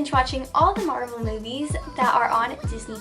finished watching all the Marvel movies that are on Disney+.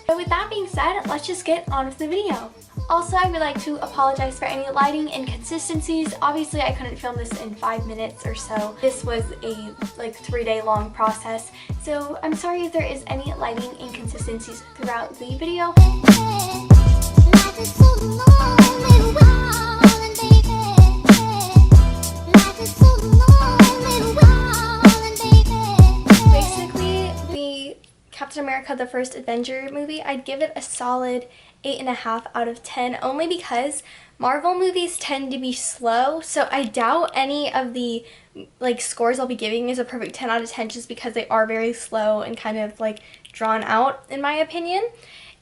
So with that being said, let's just get on with the video. Also, I would like to apologize for any lighting inconsistencies. Obviously, I couldn't film this in 5 minutes or so. This was a 3-day long process. So I'm sorry if there is any lighting inconsistencies throughout the video. Basically, the Captain America the First Avenger movie, I'd give it a solid 8.5 out of 10, only because Marvel movies tend to be slow, so I doubt any of the scores I'll be giving is a perfect 10 out of 10 just because they are very slow and kind of drawn out in my opinion.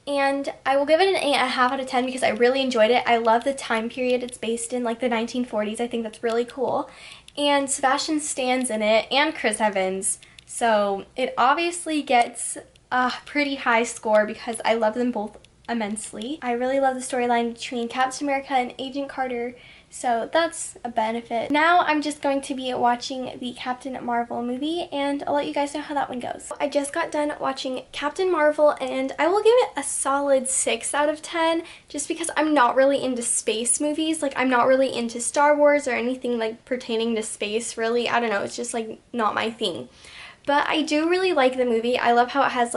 And I will give it an 8.5 out of 10 because I really enjoyed it. I love the time period it's based in, the 1940s. I think that's really cool. And Sebastian Stan's in it, and Chris Evans. So it obviously gets a pretty high score because I love them both immensely. I really love the storyline between Captain America and Agent Carter, so that's a benefit. Now I'm just going to be watching the Captain Marvel movie, and I'll let you guys know how that one goes. I just got done watching Captain Marvel, and I will give it a solid 6 out of 10 just because I'm not really into space movies. I'm not really into Star Wars or anything pertaining to space, really. I don't know, it's just not my thing. But I do really like the movie. I love how it has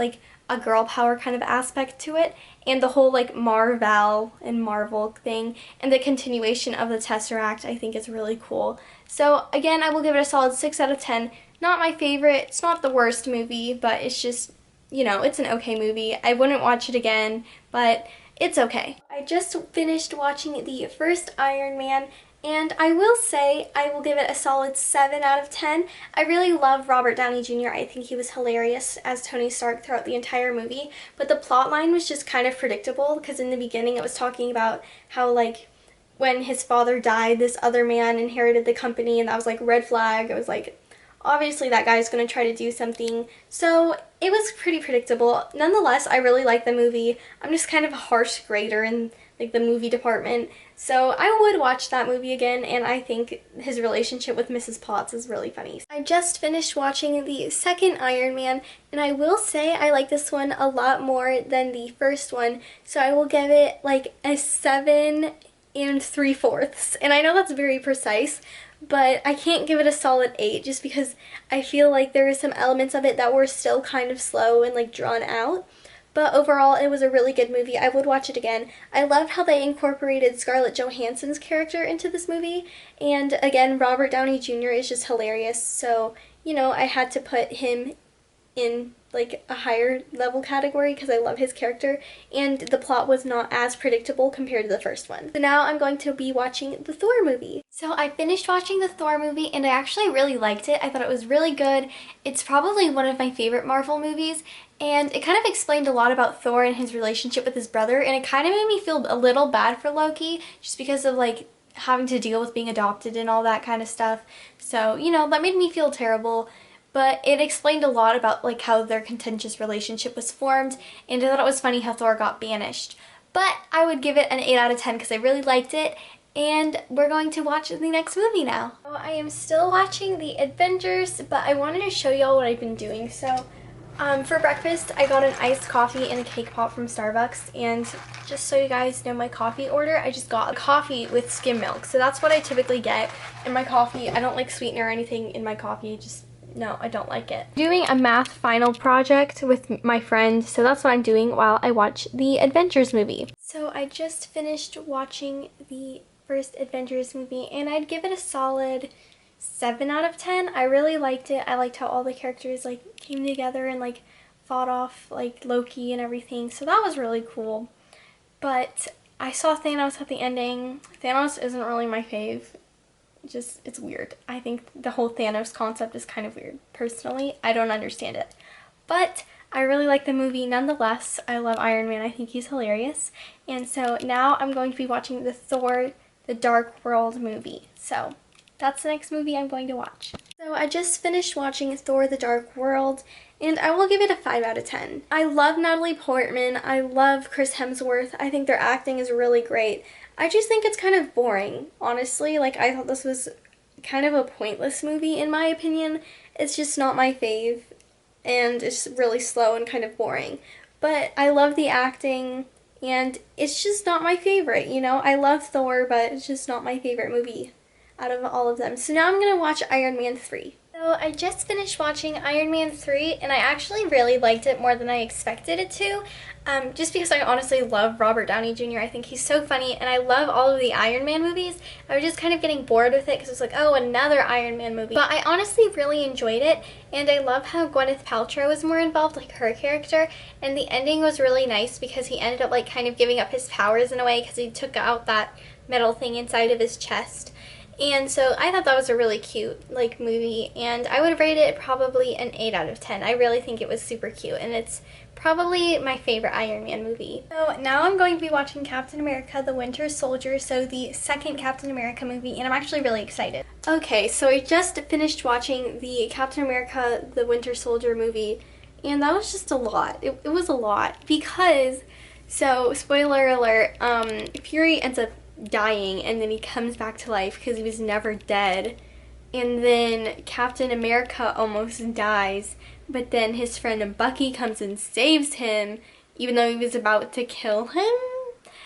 a girl power kind of aspect to it, and the whole Mar-Val and Marvel thing, and the continuation of the Tesseract I think is really cool. So again, I will give it a solid 6 out of 10. Not my favorite, it's not the worst movie, but it's just, it's an okay movie. I wouldn't watch it again, but it's okay. I just finished watching the first Iron Man, and I will say I will give it a solid 7 out of 10. I really love Robert Downey Jr. I think he was hilarious as Tony Stark throughout the entire movie, but the plot line was just kind of predictable because in the beginning it was talking about how when his father died, this other man inherited the company, and that was red flag. It was obviously that guy's going to try to do something. So it was pretty predictable. Nonetheless, I really like the movie. I'm just kind of a harsh grader in the movie department. So I would watch that movie again, and I think his relationship with Mrs. Potts is really funny. I just finished watching the second Iron Man, and I will say I like this one a lot more than the first one, so I will give it a 7 3/4. And I know that's very precise, but I can't give it a solid 8 just because I feel there is some elements of it that were still kind of slow and drawn out. But overall, it was a really good movie. I would watch it again. I loved how they incorporated Scarlett Johansson's character into this movie. And again, Robert Downey Jr. is just hilarious. So, I had to put him in a higher level category because I love his character, and the plot was not as predictable compared to the first one. So now I'm going to be watching the Thor movie. So I finished watching the Thor movie, and I actually really liked it. I thought it was really good. It's probably one of my favorite Marvel movies, and it kind of explained a lot about Thor and his relationship with his brother, and it kind of made me feel a little bad for Loki just because of having to deal with being adopted and all that kind of stuff. So, that made me feel terrible. But it explained a lot about how their contentious relationship was formed, and I thought it was funny how Thor got banished. But I would give it an 8 out of 10 because I really liked it, and we're going to watch the next movie now. So I am still watching The Avengers, but I wanted to show y'all what I've been doing. So for breakfast, I got an iced coffee and a cake pop from Starbucks, and just so you guys know my coffee order, I just got a coffee with skim milk. So that's what I typically get in my coffee. I don't like sweetener or anything in my coffee, no, I don't like it. Doing a math final project with my friend, so that's what I'm doing while I watch the Avengers movie. So I just finished watching the first Avengers movie, and I'd give it a solid 7 out of 10. I really liked it. I liked how all the characters came together and fought off Loki and everything, so that was really cool. But I saw Thanos at the ending. Thanos isn't really my fave. It's weird. I think the whole Thanos concept is kind of weird. Personally, I don't understand it. But I really like the movie nonetheless. I love Iron Man. I think he's hilarious. And so now I'm going to be watching the Thor: The Dark World movie. So that's the next movie I'm going to watch. So I just finished watching Thor: The Dark World, and I will give it a 5 out of 10. I love Natalie Portman. I love Chris Hemsworth. I think their acting is really great. I just think it's kind of boring, honestly. I thought this was kind of a pointless movie in my opinion. It's just not my fave. and it's really slow and kind of boring. But I love the acting, and it's just not my favorite, you know? I love Thor, but it's just not my favorite movie out of all of them. So now I'm gonna watch Iron Man 3. So I just finished watching Iron Man 3, and I actually really liked it more than I expected it to. Just because I honestly love Robert Downey Jr. I think he's so funny, and I love all of the Iron Man movies. I was just kind of getting bored with it because it's like, oh, another Iron Man movie. But I honestly really enjoyed it, and I love how Gwyneth Paltrow was more involved, like her character, and the ending was really nice because he ended up like kind of giving up his powers in a way because he took out that metal thing inside of his chest. And so I thought that was a really cute like movie, and I would rate it probably an 8 out of 10. I really think it was super cute, and it's probably my favorite Iron Man movie. So now I'm going to be watching Captain America: The Winter Soldier, so the second Captain America movie, and I'm actually really excited. Okay, so I just finished watching the Captain America: The Winter Soldier movie, and that was just a lot. It was a lot because, so spoiler alert, Fury ends up dying, and then he comes back to life because he was never dead, and then Captain America almost dies, but then his friend Bucky comes and saves him even though he was about to kill him,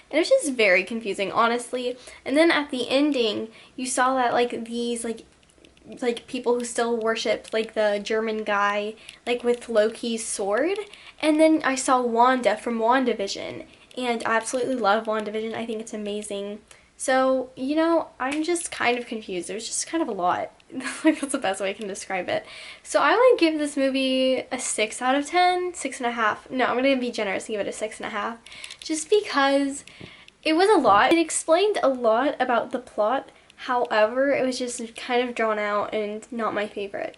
and it was just very confusing, honestly. And then at the ending you saw that like these like people who still worshipped like the German guy like with Loki's sword, and then I saw Wanda from WandaVision, and I absolutely love WandaVision. I think it's amazing. So, you know, I'm just kind of confused. It was just kind of a lot. Like, that's the best way I can describe it. So I would give this movie a 6 out of 10, 6.5. No, I'm going to be generous and give it a 6.5. Just because it was a lot. It explained a lot about the plot. However, it was just kind of drawn out and not my favorite.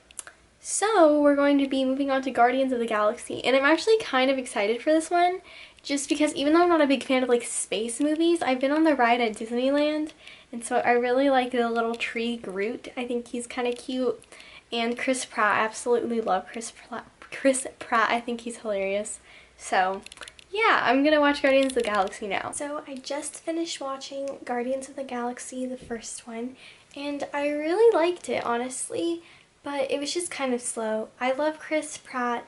So we're going to be moving on to Guardians of the Galaxy, and I'm actually kind of excited for this one, just because even though I'm not a big fan of like space movies, I've been on the ride at Disneyland, and so I really like the little tree Groot. I think he's kind of cute, and Chris Pratt. I absolutely love Chris Pratt. I think he's hilarious. So yeah, I'm gonna watch Guardians of the Galaxy now. So I just finished watching Guardians of the Galaxy, the first one, and I really liked it, honestly. But it was just kind of slow. I love Chris Pratt,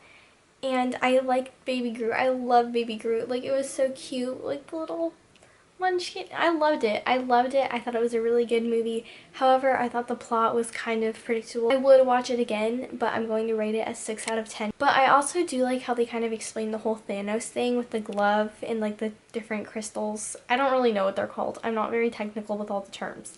and I like Baby Groot. I love Baby Groot. Like, it was so cute. Like, the little munchkin. I loved it. I loved it. I thought it was a really good movie. However, I thought the plot was kind of predictable. I would watch it again, but I'm going to rate it a 6 out of 10. But I also do like how they kind of explain the whole Thanos thing with the glove and, like, the different crystals. I don't really know what they're called. I'm not very technical with all the terms.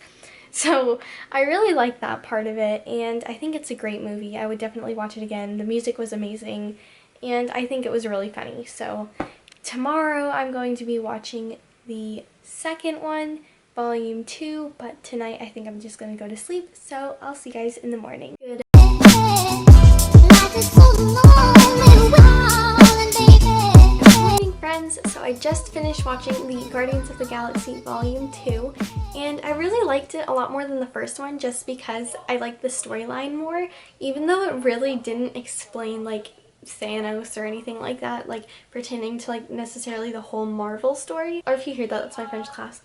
So I really like that part of it, and I think it's a great movie. I would definitely watch it again. The music was amazing, and I think it was really funny. So tomorrow I'm going to be watching the second one, Volume 2, but tonight I think I'm just going to go to sleep, so I'll see you guys in the morning. Good morning, friends. So I just finished watching the Guardians of the Galaxy Volume 2, and I really liked it a lot more than the first one just because I liked the storyline more, even though it really didn't explain like Thanos or anything like that, like pretending to like necessarily the whole Marvel story. Or if you hear that, that's my French class.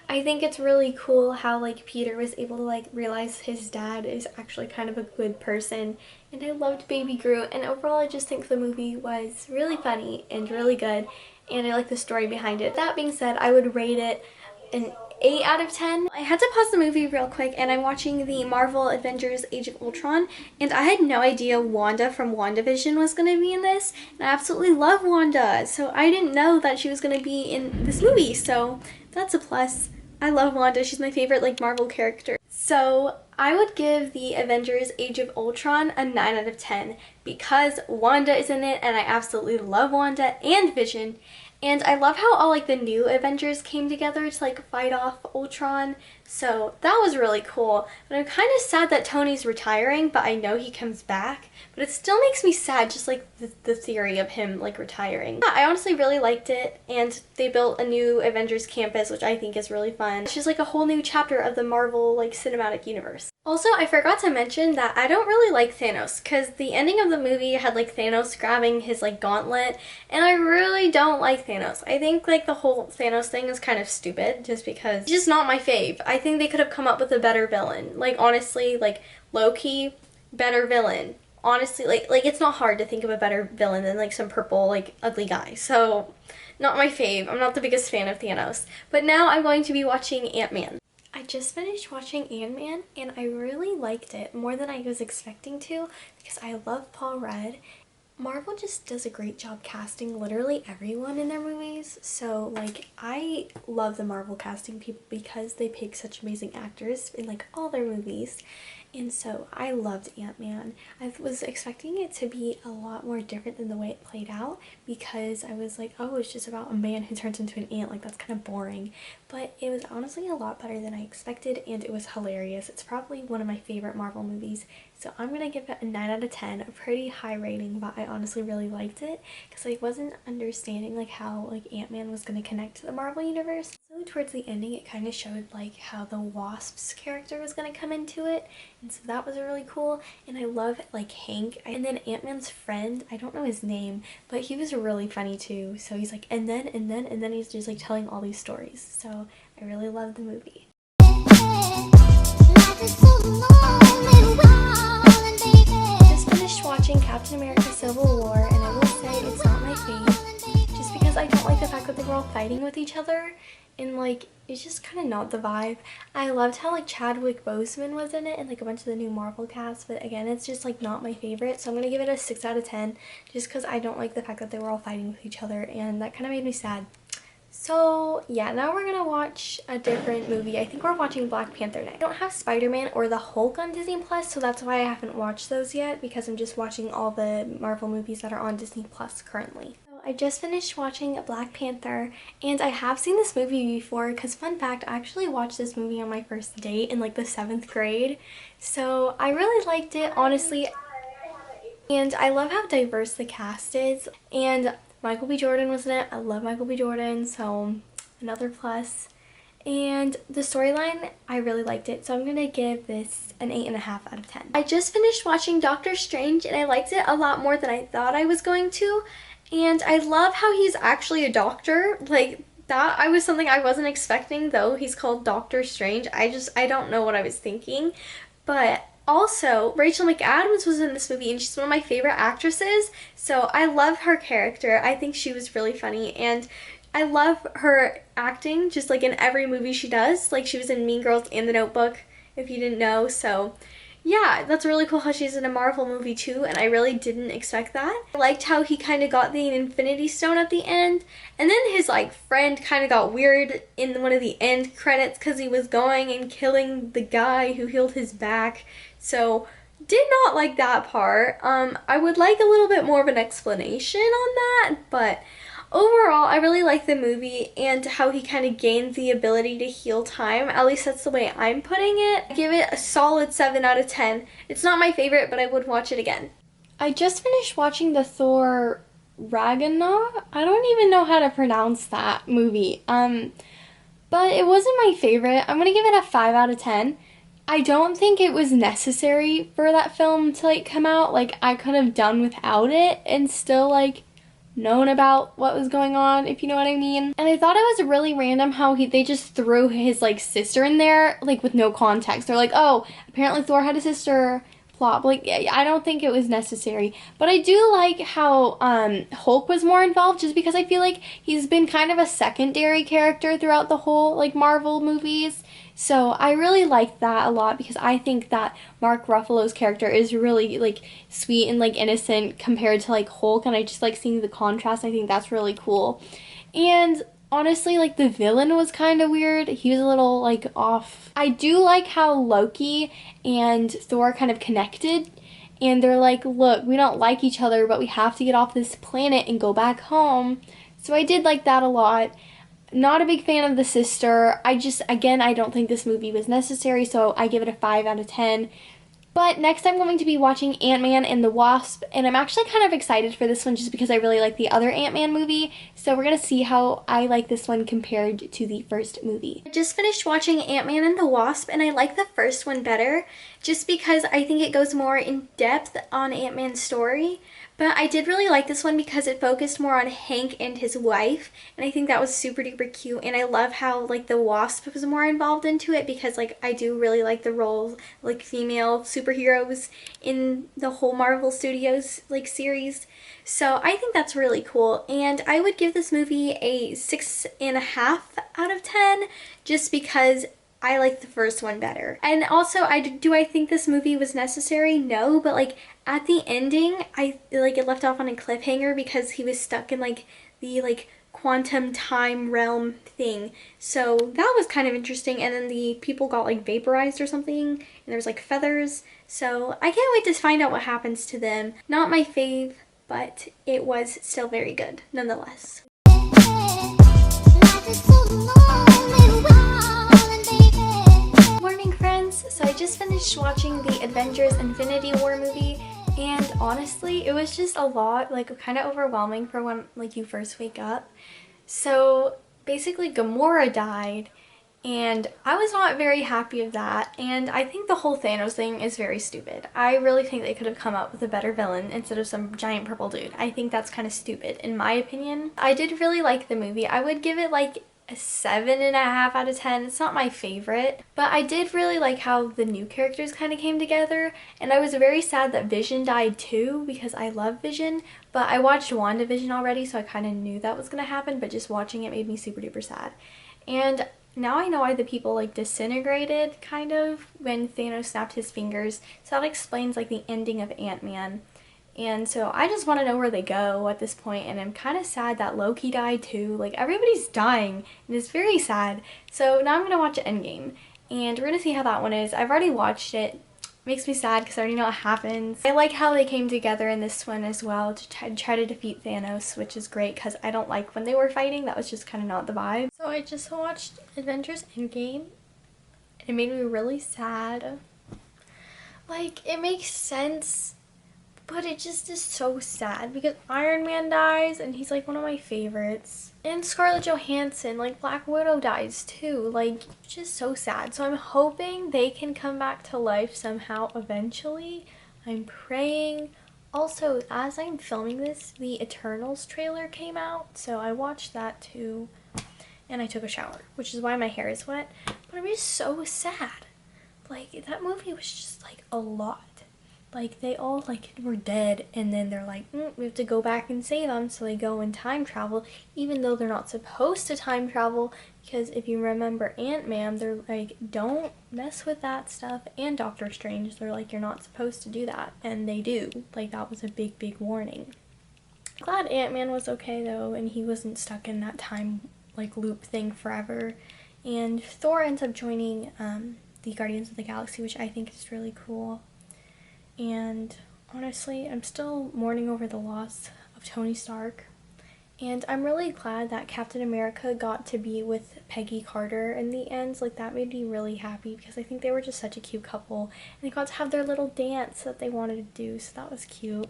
I think it's really cool how like Peter was able to like realize his dad is actually kind of a good person, and I loved Baby Groot, and overall I just think the movie was really funny and really good, and I like the story behind it. That being said, I would rate it an 8 out of 10. I had to pause the movie real quick, and I'm watching the Marvel Avengers Age of Ultron, and I had no idea Wanda from WandaVision was going to be in this, and I absolutely love Wanda, so I didn't know that she was going to be in this movie, so that's a plus. I love Wanda. She's my favorite like Marvel character. So I would give the Avengers Age of Ultron a 9 out of 10 because Wanda is in it, and I absolutely love Wanda and Vision. And I love how all like the new Avengers came together to like fight off Ultron. So that was really cool. But I'm kind of sad that Tony's retiring, but I know he comes back. But it still makes me sad, just like the theory of him like retiring. Yeah, I honestly really liked it, and they built a new Avengers campus, which I think is really fun. It's just like a whole new chapter of the Marvel like cinematic universe. Also, I forgot to mention that I don't really like Thanos, because the ending of the movie had like Thanos grabbing his like gauntlet, and I really don't like Thanos. I think like the whole Thanos thing is kind of stupid just because it's just not my fave. I think they could have come up with a better villain. Like honestly, like Loki, better villain. honestly, like it's not hard to think of a better villain than like some purple, like ugly guy. So not my fave. I'm not the biggest fan of Thanos. But now I'm going to be watching Ant-Man. I just finished watching Ant-Man and I really liked it more than I was expecting to because I love Paul Rudd. Marvel just does a great job casting literally everyone in their movies. So like I love the Marvel casting people because they pick such amazing actors in like all their movies. And so I loved Ant-Man. I was expecting it to be a lot more different than the way it played out because I was like, oh, it's just about a man who turns into an ant. Like, that's kind of boring. But it was honestly a lot better than I expected, and it was hilarious. It's probably one of my favorite Marvel movies. So I'm going to give it a 9 out of 10, a pretty high rating, but I honestly really liked it because I wasn't understanding like how like Ant-Man was going to connect to the Marvel universe. So towards the ending, it kind of showed like how the Wasp's character was going to come into it, and so that was really cool. And I love like Hank, and then Ant-Man's friend, I don't know his name, but he was really funny too. So he's like, and then he's just like telling all these stories. So I really loved the movie. Just finished watching Captain America Civil War, and I will say it's not my fave just because I don't like the fact that they were all fighting with each other, and like it's just kind of not the vibe. I loved how like Chadwick Boseman was in it and like a bunch of the new Marvel cast, but again it's just like not my favorite, so I'm gonna give it a 6 out of 10 just because I don't like the fact that they were all fighting with each other, and that kind of made me sad. So yeah, now we're gonna watch a different movie. I think we're watching Black Panther next. I don't have Spider-Man or the Hulk on Disney Plus, so that's why I haven't watched those yet, because I'm just watching all the Marvel movies that are on Disney Plus currently. So I just finished watching Black Panther, and I have seen this movie before because, fun fact, I actually watched this movie on my first date in like the 7th grade. So I really liked it, honestly. And I love how diverse the cast is, and Michael B. Jordan was in it. I love Michael B. Jordan, so another plus. And the storyline, I really liked it, so I'm gonna give this an 8.5 out of 10. I just finished watching Doctor Strange, and I liked it a lot more than I thought I was going to. And I love how he's actually a doctor. Like, that was something I wasn't expecting, though he's called Doctor Strange. I don't know what I was thinking. But also, Rachel McAdams was in this movie, and she's one of my favorite actresses, so I love her character. I think she was really funny, and I love her acting just like in every movie she does. Like, she was in Mean Girls and The Notebook, if you didn't know. So yeah, that's really cool how she's in a Marvel movie too, and I really didn't expect that. I liked how he kind of got the Infinity Stone at the end, and then his like friend kind of got weird in one of the end credits because he was going and killing the guy who healed his back. So did not like that part. I would like a little bit more of an explanation on that, but overall, I really like the movie and how he kind of gained the ability to heal time. At least that's the way I'm putting it. I give it a solid 7 out of 10. It's not my favorite, but I would watch it again. I just finished watching the Thor Ragnarok. I don't even know how to pronounce that movie. But it wasn't my favorite. I'm gonna give it a 5 out of 10. I don't think it was necessary for that film to like come out. Like, I could have done without it and still like known about what was going on, if you know what I mean. And I thought it was really random how they just threw his like sister in there like with no context. They're like, oh, apparently Thor had a sister, plot. Like, I don't think it was necessary. But I do like how Hulk was more involved, just because I feel like he's been kind of a secondary character throughout the whole like Marvel movies. So I really liked that a lot because I think that Mark Ruffalo's character is really like sweet and like innocent compared to like Hulk, and I just like seeing the contrast. I think that's really cool. And honestly, like, the villain was kind of weird. He was a little like off. I do like how Loki and Thor kind of connected, and they're like, look, we don't like each other, but we have to get off this planet and go back home. So I did like that a lot. Not a big fan of the sister. Again, I don't think this movie was necessary, so I give it a 5 out of 10. But next I'm going to be watching Ant-Man and the Wasp, and I'm actually kind of excited for this one just because I really like the other Ant-Man movie. So we're going to see how I like this one compared to the first movie. I just finished watching Ant-Man and the Wasp, and I like the first one better just because I think it goes more in depth on Ant-Man's story. But I did really like this one because it focused more on Hank and his wife, and I think that was super duper cute. And I love how like the Wasp was more involved into it because like I do really like the role like female superheroes in the whole Marvel Studios like series. So I think that's really cool, and I would give this movie a 6.5 out of 10 just because I like the first one better. And also, do I think this movie was necessary? No, but like at the ending, I like it left off on a cliffhanger because he was stuck in like the like quantum time realm thing. So that was kind of interesting, and then the people got like vaporized or something, and there was like feathers. So I can't wait to find out what happens to them. Not my fave, but it was still very good nonetheless. Morning friends! So I just finished watching the Avengers Infinity War movie, and honestly it was just a lot, like kind of overwhelming for when like you first wake up. So basically Gamora died, and I was not very happy of that, and I think the whole Thanos thing is very stupid. I really think they could have come up with a better villain instead of some giant purple dude. I think that's kind of stupid in my opinion. I did really like the movie. I would give it like a 7.5 out of 10. It's not my favorite, but I did really like how the new characters kind of came together, and I was very sad that Vision died too because I love Vision, but I watched WandaVision already, so I kind of knew that was going to happen, but just watching it made me super duper sad. And now I know why the people like disintegrated kind of when Thanos snapped his fingers, so that explains like the ending of Ant-Man. And so I just want to know where they go at this point, and I'm kind of sad that Loki died too. Like everybody's dying and it's very sad. So now I'm going to watch Endgame, and we're going to see how that one is. I've already watched it. Makes me sad because I already know what happens. I like how they came together in this one as well to try to defeat Thanos, which is great because I don't like when they were fighting. That was just kind of not the vibe. So I just watched Avengers Endgame. It made me really sad. Like, it makes sense, but it just is so sad because Iron Man dies and he's like one of my favorites. And Scarlett Johansson, like Black Widow dies too. Like, just so sad. So I'm hoping they can come back to life somehow eventually. I'm praying. Also, as I'm filming this, the Eternals trailer came out, so I watched that too. And I took a shower, which is why my hair is wet. But I'm just so sad. Like, that movie was just like a lot. Like, they all like were dead, and then they're like, we have to go back and save them, so they go and time travel, even though they're not supposed to time travel, because if you remember Ant-Man, they're like, don't mess with that stuff, and Doctor Strange, they're like, you're not supposed to do that, and they do. Like, that was a big, big warning. Glad Ant-Man was okay, though, and he wasn't stuck in that time, like, loop thing forever, and Thor ends up joining the Guardians of the Galaxy, which I think is really cool. And honestly, I'm still mourning over the loss of Tony Stark. And I'm really glad that Captain America got to be with Peggy Carter in the end. Like, that made me really happy because I think they were just such a cute couple. And they got to have their little dance that they wanted to do, so that was cute.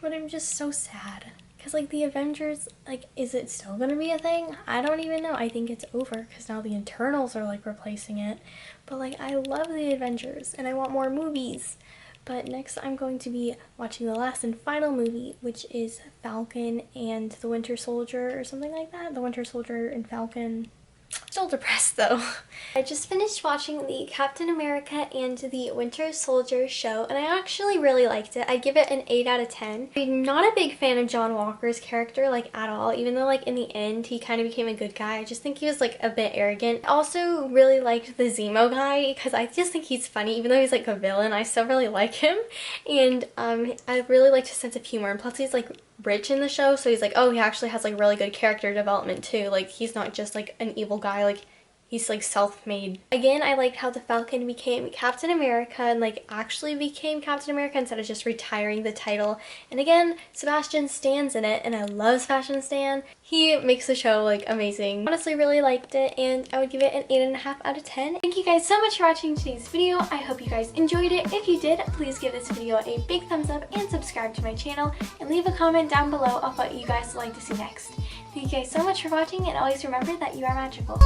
But I'm just so sad. Because, like, the Avengers, like, is it still going to be a thing? I don't even know. I think it's over because now the Eternals are, like, replacing it. But, like, I love the Avengers and I want more movies. But next I'm going to be watching the last and final movie, which is Falcon and the Winter Soldier or something like that. The Winter Soldier and Falcon. Still depressed though. I just finished watching the Captain America and the Winter Soldier show, and I actually really liked it. I give it an 8 out of 10. I'm not a big fan of John Walker's character, like, at all, even though, like, in the end he kind of became a good guy. I just think he was, like, a bit arrogant. I also really liked the Zemo guy because I just think he's funny. Even though he's, like, a villain, I still really like him. And I really liked his sense of humor, and plus he's, like, rich in the show, so he's like, oh, he actually has like really good character development too. Like, he's not just like an evil guy, like he's like self-made. Again, I liked how the Falcon became Captain America and like actually became Captain America instead of just retiring the title. And again, Sebastian Stan's in it, and I love Sebastian Stan. He makes the show like amazing. Honestly, really liked it, and I would give it an 8.5 out of 10. Thank you guys so much for watching today's video. I hope you guys enjoyed it. If you did, please give this video a big thumbs up and subscribe to my channel, and leave a comment down below of what you guys would like to see next. Thank you guys so much for watching, and always remember that you are magical.